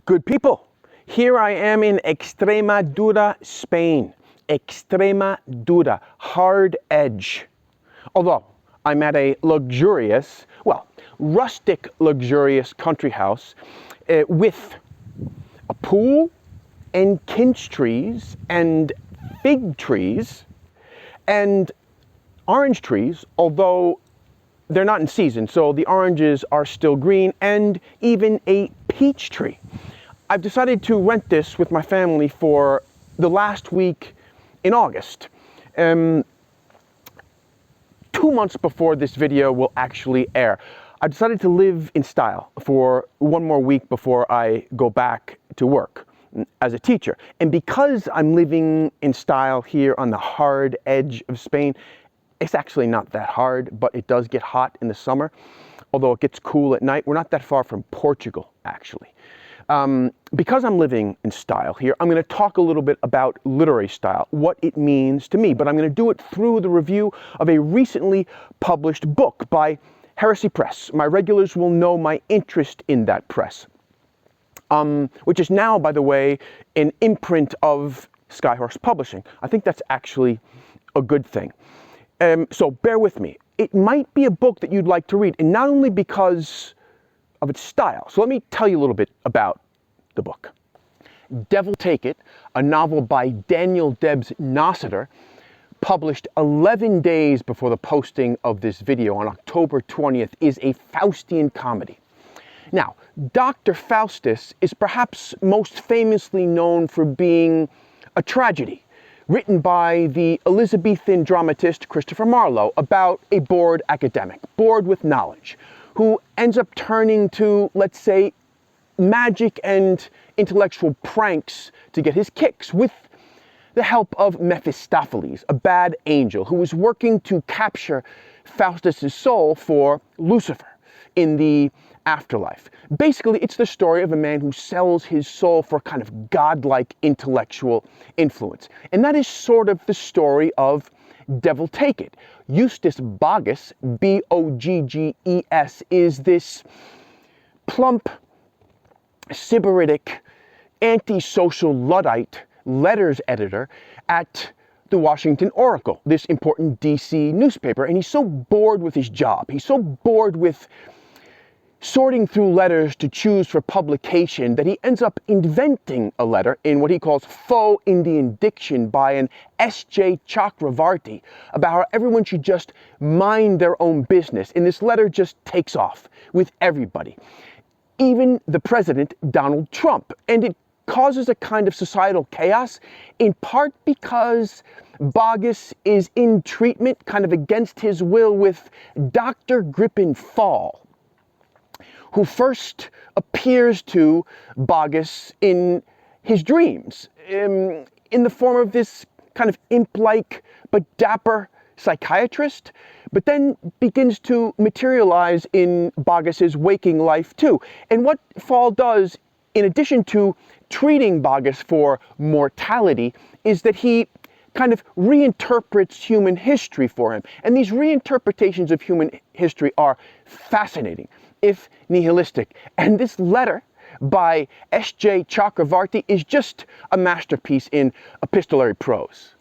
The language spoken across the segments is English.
Good people, here I am in Extremadura, Spain. Extremadura, hard edge. Although I'm at a luxurious, well, rustic luxurious country house with a pool and quince trees and fig trees and orange trees, although they're not in season, so the oranges are still green, and even a peach tree. I've decided to rent this with my family for the last week in August. 2 months before this video will actually air. I decided to live in style for one more week before I go back to work as a teacher. And because I'm living in style here on the hard edge of Spain, it's actually not that hard, but it does get hot in the summer, although it gets cool at night. We're not that far from Portugal, actually. Because I'm living in style here, I'm going to talk a little bit about literary style, what it means to me, but I'm going to do it through the review of a recently published book by Heresy Press. My regulars will know my interest in that press, which is now, by the way, an imprint of Skyhorse Publishing. I think that's actually a good thing. So bear with me. It might be a book that you'd like to read, and not only because of its style. So let me tell you a little bit about the book. Devil Take It, a novel by Daniel Debs Nossiter, published 11 days before the posting of this video on October 20th, is a Faustian comedy. Now, Dr. Faustus is perhaps most famously known for being a tragedy written by the Elizabethan dramatist Christopher Marlowe about a bored academic, bored with knowledge, who ends up turning to, let's say, magic and intellectual pranks to get his kicks, with the help of Mephistopheles, a bad angel who is working to capture Faustus' soul for Lucifer in the afterlife. Basically, it's the story of a man who sells his soul for kind of godlike intellectual influence. And that is sort of the story of Devil Take It. Eustace Bogges, B-O-G-G-E-S, is this plump, sybaritic, antisocial Luddite letters editor at the Washington Oracle, this important DC newspaper. And he's so bored with his job. He's so bored with sorting through letters to choose for publication that he ends up inventing a letter in what he calls faux Indian diction by an S.J. Chakravarti about how everyone should just mind their own business. And this letter just takes off with everybody, even the president, Donald Trump. And it causes a kind of societal chaos, in part because Bogges is in treatment kind of against his will with Dr. Gripen Fall, who first appears to Bogges in his dreams, in the form of this kind of imp-like but dapper psychiatrist, but then begins to materialize in Bogges' waking life too. And what Fall does, in addition to treating Bogges for mortality, is that he kind of reinterprets human history for him. And these reinterpretations of human history are fascinating, if nihilistic. And this letter by S.J. Chakravarti is just a masterpiece in epistolary prose.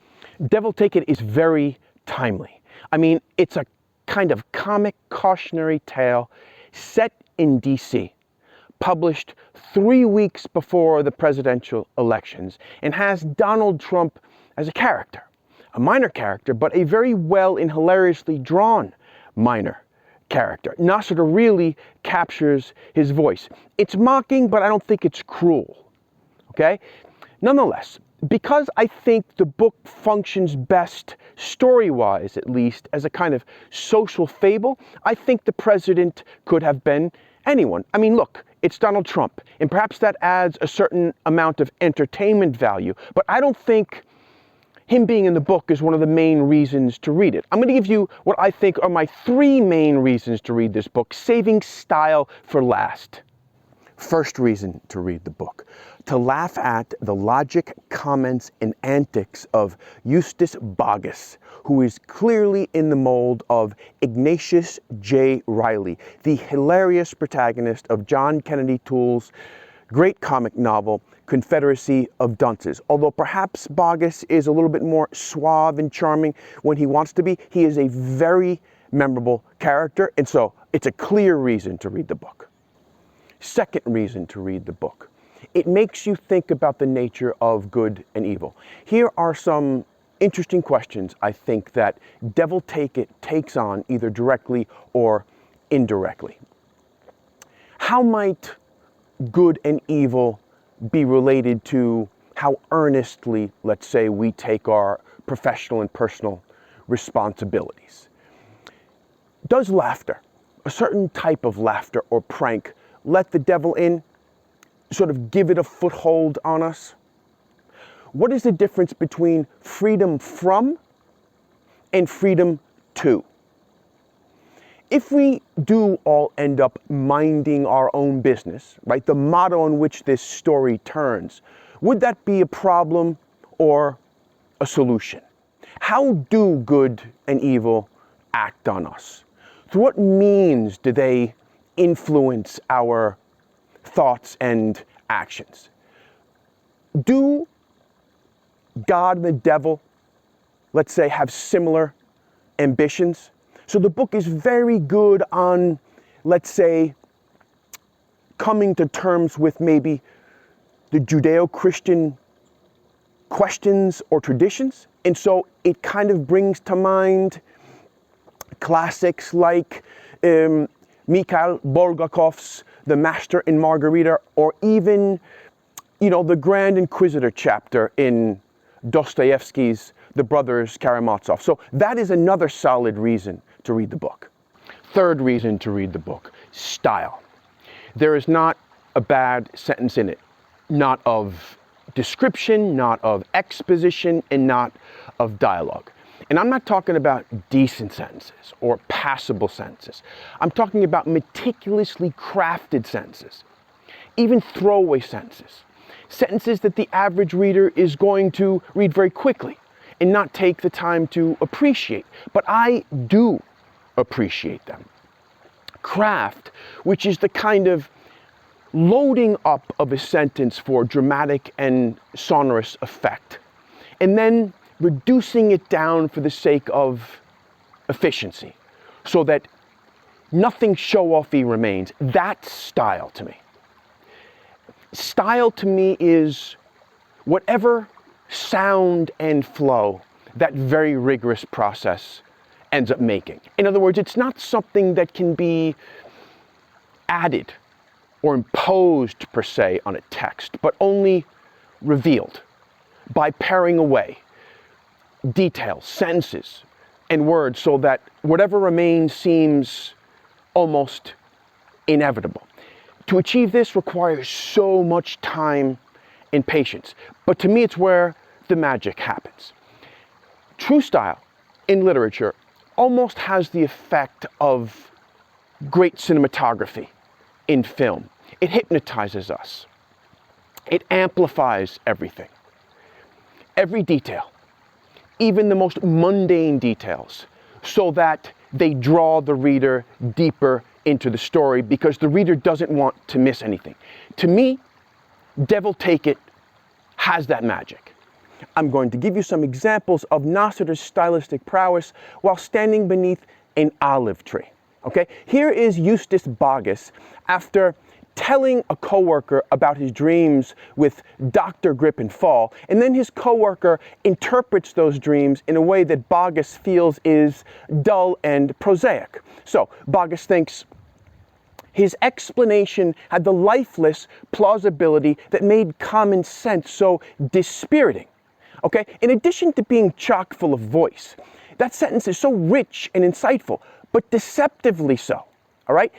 Devil Take It is very timely. I mean, it's a kind of comic cautionary tale set in D.C., published 3 weeks before the presidential elections, and has Donald Trump as a character. A minor character, but a very well and hilariously drawn minor character. Nossiter really captures his voice. It's mocking, but I don't think it's cruel. Okay? Nonetheless, because I think the book functions best, story-wise at least, as a kind of social fable, I think the president could have been anyone. I mean, look, it's Donald Trump, and perhaps that adds a certain amount of entertainment value, but I don't think him being in the book is one of the main reasons to read it. I'm going to give you what I think are my 3 main reasons to read this book, saving style for last. First reason to read the book: to laugh at the logic, comments, and antics of Eustace Bogges, who is clearly in the mold of Ignatius J. Reilly, the hilarious protagonist of John Kennedy Toole's great comic novel, Confederacy of Dunces. Although perhaps Boggess is a little bit more suave and charming when he wants to be, he is a very memorable character, and so it's a clear reason to read the book. Second reason to read the book. It makes you think about the nature of good and evil. Here are some interesting questions, I think, that Devil Take It takes on either directly or indirectly. How might good and evil be related to how earnestly, let's say, we take our professional and personal responsibilities? Does laughter, a certain type of laughter or prank, let the devil in, sort of give it a foothold on us? What is the difference between freedom from and freedom to? If we do all end up minding our own business, right, the motto on which this story turns, would that be a problem or a solution? How do good and evil act on us? Through what means do they influence our thoughts and actions? Do God and the devil, let's say, have similar ambitions? So the book is very good on, let's say, coming to terms with maybe the Judeo-Christian questions or traditions. And so it kind of brings to mind classics like Mikhail Bulgakov's The Master and Margarita, or even, the Grand Inquisitor chapter in Dostoevsky's The Brothers Karamazov. So that is another solid reason to read the book. Third reason to read the book, style. There is not a bad sentence in it, not of description, not of exposition, and not of dialogue. And I'm not talking about decent sentences or passable sentences. I'm talking about meticulously crafted sentences, even throwaway sentences. Sentences that the average reader is going to read very quickly and not take the time to appreciate. But I do appreciate them. Craft, which is the kind of loading up of a sentence for dramatic and sonorous effect, and then reducing it down for the sake of efficiency, so that nothing show-offy remains. That's style to me. Style to me is whatever sound and flow that very rigorous process ends up making. In other words, it's not something that can be added or imposed per se on a text, but only revealed by paring away details, sentences, and words so that whatever remains seems almost inevitable. To achieve this requires so much time and patience, but to me it's where the magic happens. True style in literature almost has the effect of great cinematography in film. It hypnotizes us. It amplifies everything. Every detail, even the most mundane details, so that they draw the reader deeper into the story because the reader doesn't want to miss anything. To me, Devil Take It has that magic. I'm going to give you some examples of Nossiter's stylistic prowess while standing beneath an olive tree. Okay, here is Eustace Boggess after telling a coworker about his dreams with Dr. Grip and Fall, and then his coworker interprets those dreams in a way that Boggess feels is dull and prosaic. So Boggess thinks his explanation had the lifeless plausibility that made common sense so dispiriting. Okay, in addition to being chock full of voice, that sentence is so rich and insightful, but deceptively so. All right?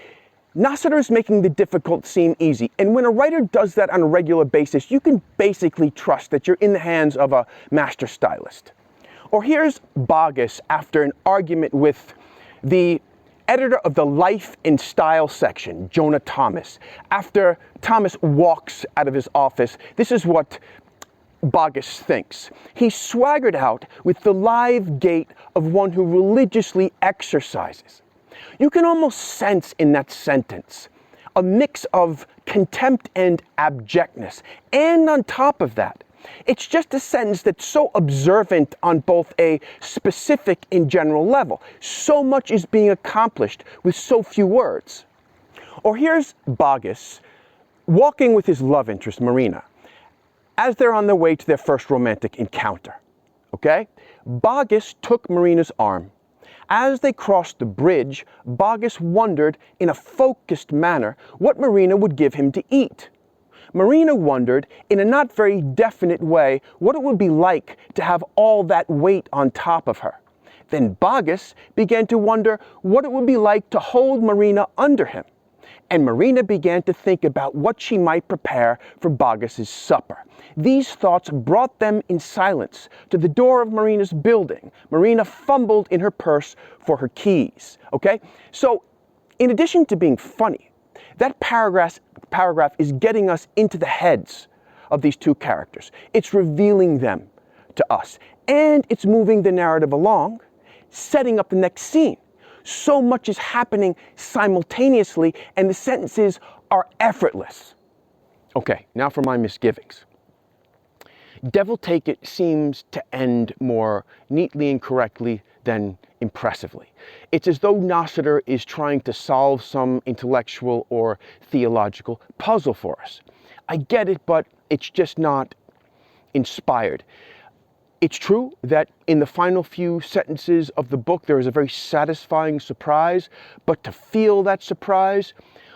Nossiter is making the difficult seem easy, and when a writer does that on a regular basis, you can basically trust that you're in the hands of a master stylist. Or here's Boggess after an argument with the editor of the Life and Style section, Jonah Thomas. After Thomas walks out of his office, this is what Boggess thinks. He swaggered out with the lithe gait of one who religiously exercises. You can almost sense in that sentence a mix of contempt and abjectness. And on top of that, it's just a sentence that's so observant on both a specific and general level. So much is being accomplished with so few words. Or here's Boggis walking with his love interest, Marina, as they're on their way to their first romantic encounter. Okay? Boggis took Marina's arm. As they crossed the bridge, Boggis wondered in a focused manner what Marina would give him to eat. Marina wondered, in a not very definite way, what it would be like to have all that weight on top of her. Then Boggis began to wonder what it would be like to hold Marina under him. And Marina began to think about what she might prepare for Boggis's supper. These thoughts brought them in silence to the door of Marina's building. Marina fumbled in her purse for her keys. Okay? So, in addition to being funny, that paragraph is getting us into the heads of these two characters. It's revealing them to us. And it's moving the narrative along, setting up the next scene. So much is happening simultaneously, and the sentences are effortless. Okay, now for my misgivings. Devil Take It seems to end more neatly and correctly than impressively. It's as though Nossiter is trying to solve some intellectual or theological puzzle for us. I get it, but it's just not inspired. It's true that in the final few sentences of the book there is a very satisfying surprise, but to feel that surprise,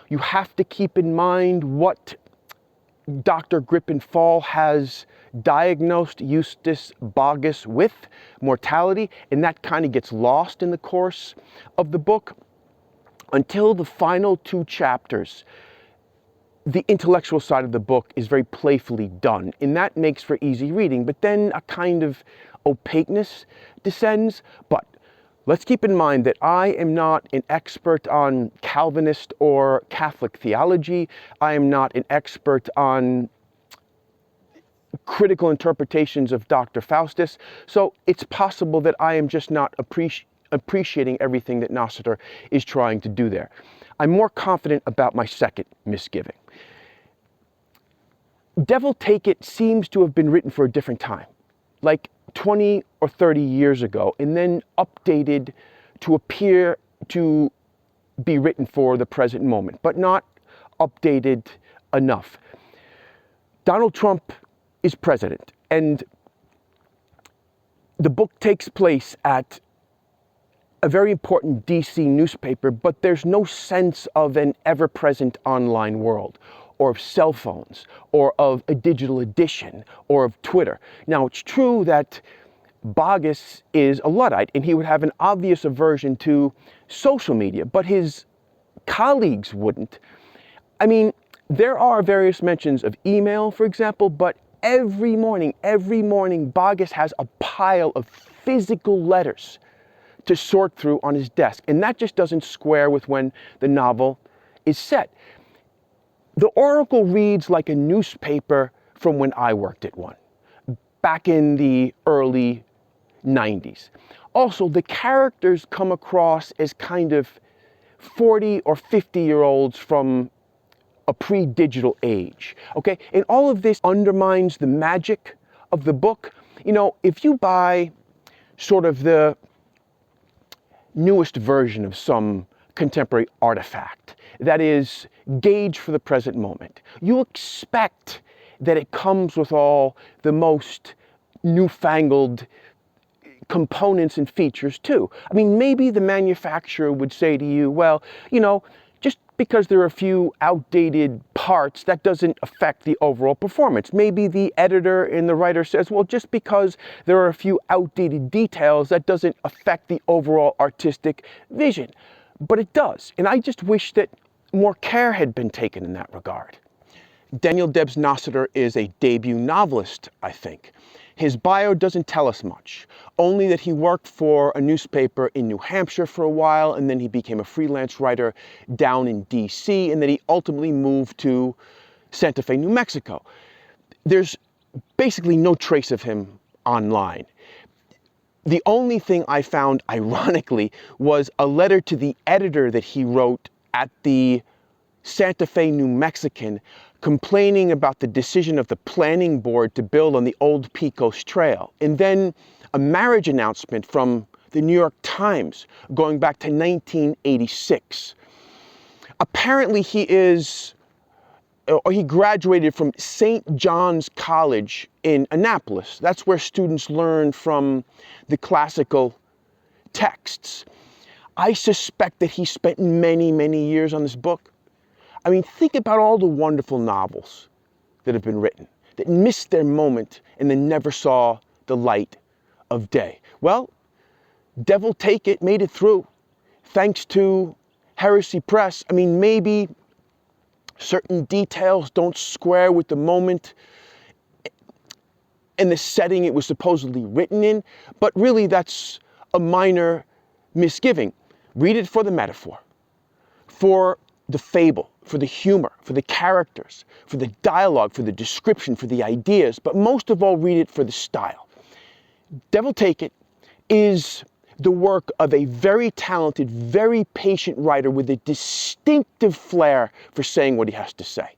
you have to keep in mind what Dr. Gripen Fall has diagnosed Eustace Boggis with, mortality, and that kind of gets lost in the course of the book. Until the final two chapters, the intellectual side of the book is very playfully done, and that makes for easy reading, but then a kind of opaqueness descends. But let's keep in mind that I am not an expert on Calvinist or Catholic theology. I am not an expert on critical interpretations of Dr. Faustus, so it's possible that I am just not appreciating everything that Nossiter is trying to do there. I'm more confident about my second misgiving. Devil Take It seems to have been written for a different time, like 20 or 30 years ago, and then updated to appear to be written for the present moment, but not updated enough. Donald Trump is president, and the book takes place at a very important DC newspaper, but there's no sense of an ever-present online world, or of cell phones, or of a digital edition, or of Twitter. Now, it's true that Boggis is a Luddite, and he would have an obvious aversion to social media, but his colleagues wouldn't. I mean, there are various mentions of email, for example, but every morning, Boggis has a pile of physical letters to sort through on his desk, and that just doesn't square with when the novel is set. The Oracle reads like a newspaper from when I worked at one, back in the early 90s. Also, the characters come across as kind of 40 or 50-year-olds from a pre-digital age, okay? And all of this undermines the magic of the book. You know, if you buy sort of the newest version of some contemporary artifact that is gauged for the present moment, you expect that it comes with all the most newfangled components and features too. I mean, maybe the manufacturer would say to you, well, you know, just because there are a few outdated parts, that doesn't affect the overall performance. Maybe the editor and the writer says, well, just because there are a few outdated details, that doesn't affect the overall artistic vision. But it does, and I just wish that more care had been taken in that regard. Daniel Debs Nossiter is a debut novelist, I think. His bio doesn't tell us much, only that he worked for a newspaper in New Hampshire for a while, and then he became a freelance writer down in DC, and then he ultimately moved to Santa Fe, New Mexico. There's basically no trace of him online. The only thing I found, ironically, was a letter to the editor that he wrote at the Santa Fe, New Mexican, complaining about the decision of the planning board to build on the old Pecos Trail. And then a marriage announcement from the New York Times going back to 1986. Apparently he graduated from St. John's College in Annapolis. That's where students learn from the classical texts. I suspect that he spent many, many years on this book. I mean, think about all the wonderful novels that have been written, that missed their moment and then never saw the light of day. Well, Devil Take It made it through, thanks to Heresy Press. I mean, maybe certain details don't square with the moment and the setting it was supposedly written in, but really that's a minor misgiving. Read it for the metaphor, for the fable, for the humor, for the characters, for the dialogue, for the description, for the ideas, but most of all, read it for the style. Devil Take It is the work of a very talented, very patient writer with a distinctive flair for saying what he has to say.